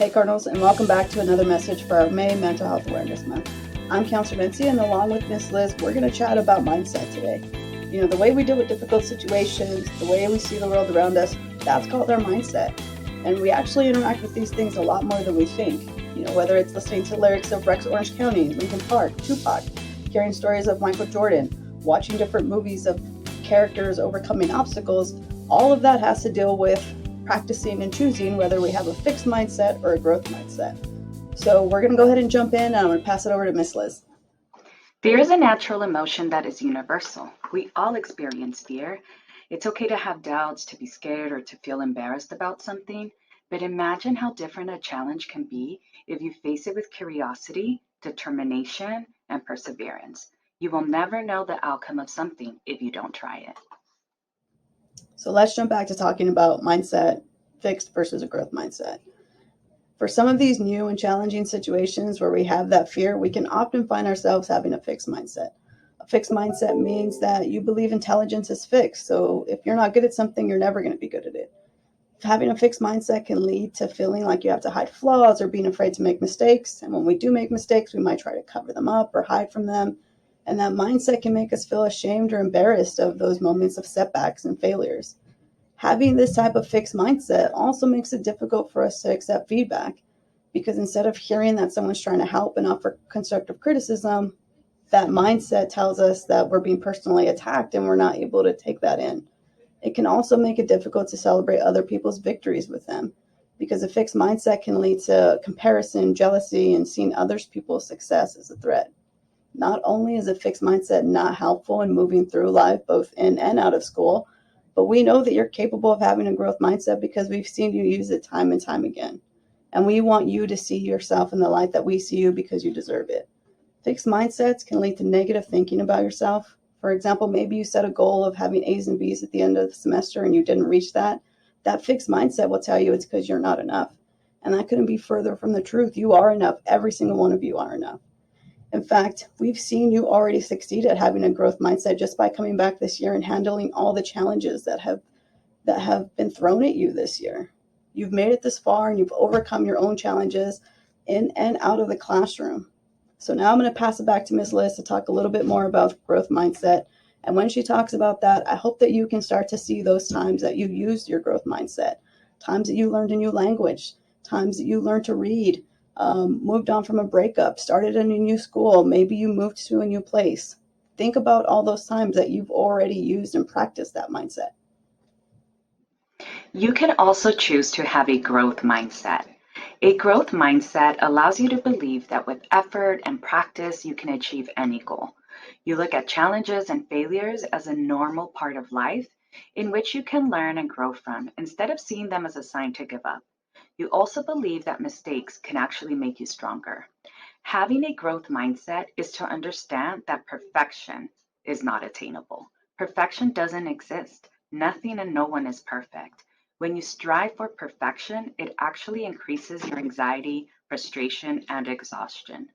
Hey Cardinals, and welcome back to another message for our May Mental Health Awareness Month. I'm Counselor Nancy, and along with Miss Liz, we're going to chat about mindset today. You know, the way we deal with difficult situations, the way we see the world around us, that's called our mindset. And we actually interact with these things a lot more than we think. You know, whether it's listening to lyrics of Rex Orange County, Linkin Park, Tupac, hearing stories of Michael Jordan, watching different movies of characters overcoming obstacles, all of that has to deal with practicing and choosing whether we have a fixed mindset or a growth mindset. So we're going to go ahead and jump in, and I'm going to pass it over to Miss Liz. Fear is a natural emotion that is universal. We all experience fear. It's okay to have doubts, to be scared, or to feel embarrassed about something. But imagine how different a challenge can be if you face it with curiosity, determination, and perseverance. You will never know the outcome of something if you don't try it. So let's jump back to talking about mindset, fixed versus a growth mindset. For some of these new and challenging situations where we have that fear, we can often find ourselves having a fixed mindset. A fixed mindset means that you believe intelligence is fixed. So if you're not good at something, you're never going to be good at it. Having a fixed mindset can lead to feeling like you have to hide flaws or being afraid to make mistakes. And when we do make mistakes, we might try to cover them up or hide from them. And that mindset can make us feel ashamed or embarrassed of those moments of setbacks and failures. Having this type of fixed mindset also makes it difficult for us to accept feedback, because instead of hearing that someone's trying to help and offer constructive criticism, that mindset tells us that we're being personally attacked and we're not able to take that in. It can also make it difficult to celebrate other people's victories with them, because a fixed mindset can lead to comparison, jealousy, and seeing other people's success as a threat. Not only is a fixed mindset not helpful in moving through life, both in and out of school, but we know that you're capable of having a growth mindset because we've seen you use it time and time again. And we want you to see yourself in the light that we see you because you deserve it. Fixed mindsets can lead to negative thinking about yourself. For example, maybe you set a goal of having A's and B's at the end of the semester and you didn't reach that. That fixed mindset will tell you it's because you're not enough. And that couldn't be further from the truth. You are enough. Every single one of you are enough. In fact, we've seen you already succeed at having a growth mindset just by coming back this year and handling all the challenges that have been thrown at you this year. You've made it this far and you've overcome your own challenges in and out of the classroom. So now I'm going to pass it back to Ms. Liz to talk a little bit more about growth mindset. And when she talks about that, I hope that you can start to see those times that you used your growth mindset, times that you learned a new language, times that you learned to read, moved on from a breakup, started in a new school, maybe you moved to a new place. Think about all those times that you've already used and practiced that mindset. You can also choose to have a growth mindset. A growth mindset allows you to believe that with effort and practice, you can achieve any goal. You look at challenges and failures as a normal part of life in which you can learn and grow from instead of seeing them as a sign to give up. You also believe that mistakes can actually make you stronger. Having a growth mindset is to understand that perfection is not attainable. Perfection doesn't exist. Nothing and no one is perfect. When you strive for perfection, it actually increases your anxiety, frustration, and exhaustion.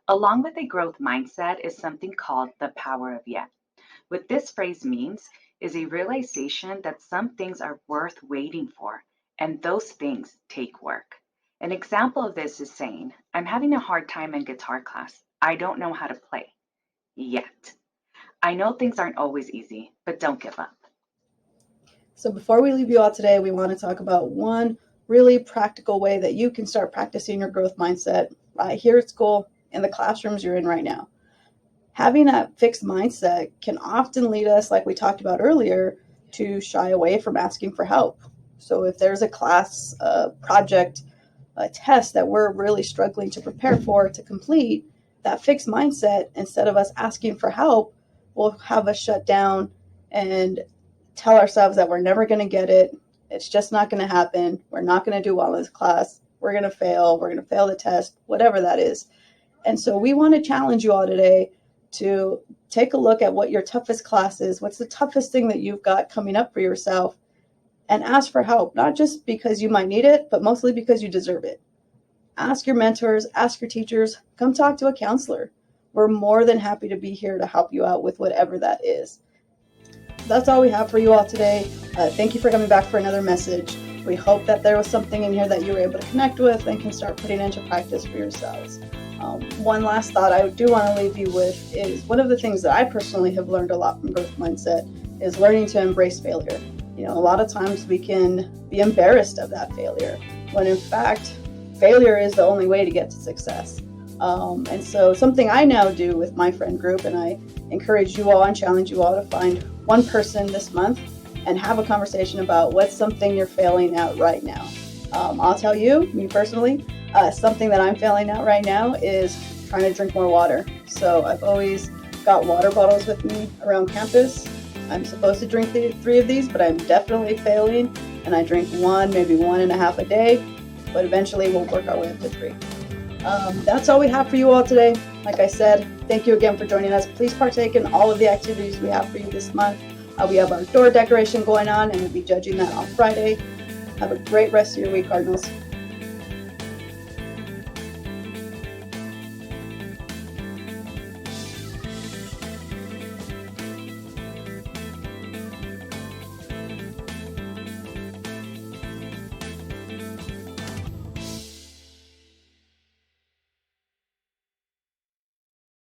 Along with a growth mindset is something called the power of yet. What this phrase means is a realization that some things are worth waiting for, and those things take work. An example of this is saying, I'm having a hard time in guitar class. I don't know how to play yet. I know things aren't always easy, but don't give up. So before we leave you all today, we want to talk about one really practical way that you can start practicing your growth mindset right here at school, in the classrooms you're in right now. Having that fixed mindset can often lead us, like we talked about earlier, to shy away from asking for help. So if there's a class, project, a test that we're really struggling to prepare for, to complete, that fixed mindset, instead of us asking for help, will have us shut down and tell ourselves that we're never going to get it. It's just not going to happen. We're not going to do well in this class. We're going to fail. We're going to fail the test, whatever that is. And so we want to challenge you all today to take a look at what your toughest class is. What's the toughest thing that you've got coming up for yourself? And ask for help, not just because you might need it, but mostly because you deserve it. Ask your mentors, ask your teachers, come talk to a counselor. We're more than happy to be here to help you out with whatever that is. That's all we have for you all today. Thank you for coming back for another message. We hope that there was something in here that you were able to connect with and can start putting into practice for yourselves. One last thought I do want to leave you with is one of the things that I personally have learned a lot from growth mindset is learning to embrace failure. A lot of times we can be embarrassed of that failure, when in fact, failure is the only way to get to success. And so something I now do with my friend group, and I encourage you all and challenge you all to find one person this month and have a conversation about what's something you're failing at right now. I'll tell you, me personally, something that I'm failing at right now is trying to drink more water. So I've always got water bottles with me around campus. I'm supposed to drink 3 of these, but I'm definitely failing, and I drink 1, maybe 1.5 a day, but eventually we'll work our way up to 3. That's all we have for you all today. Like I said, thank you again for joining us. Please partake in all of the activities we have for you this month. We have our door decoration going on, and we'll be judging that on Friday. Have a great rest of your week, Cardinals.